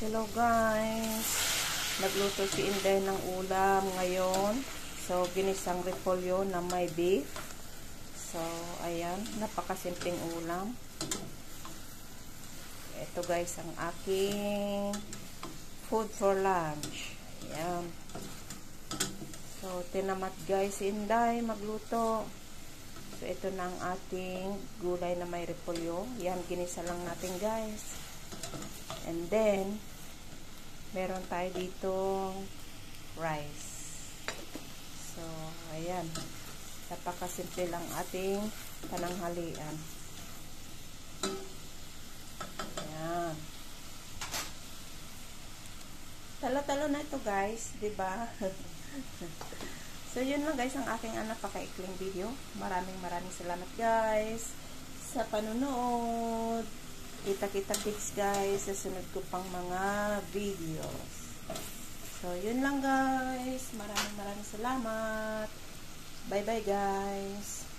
Hello guys, nagluto si Inday ng ulam ngayon. So ginisang repolyo na may beef. So ayan, napakasimpleng ulam. Ito guys ang aking food for lunch. Ayan. So tinamad guys si Inday magluto. So ito na ang ating gulay na may repolyo. Yan, ginisa lang natin guys. And then meron tayo dito rice. So, ayan. Napakasimple lang ating pananghalian. Ayan. Talo-talo na ito guys, diba? So, yun lang guys ang aking napakaikling video. Maraming salamat guys sa panunood. Kita-kita kits guys sa sunod ko pang mga videos. So, yun lang guys. Maraming salamat. Bye-bye guys.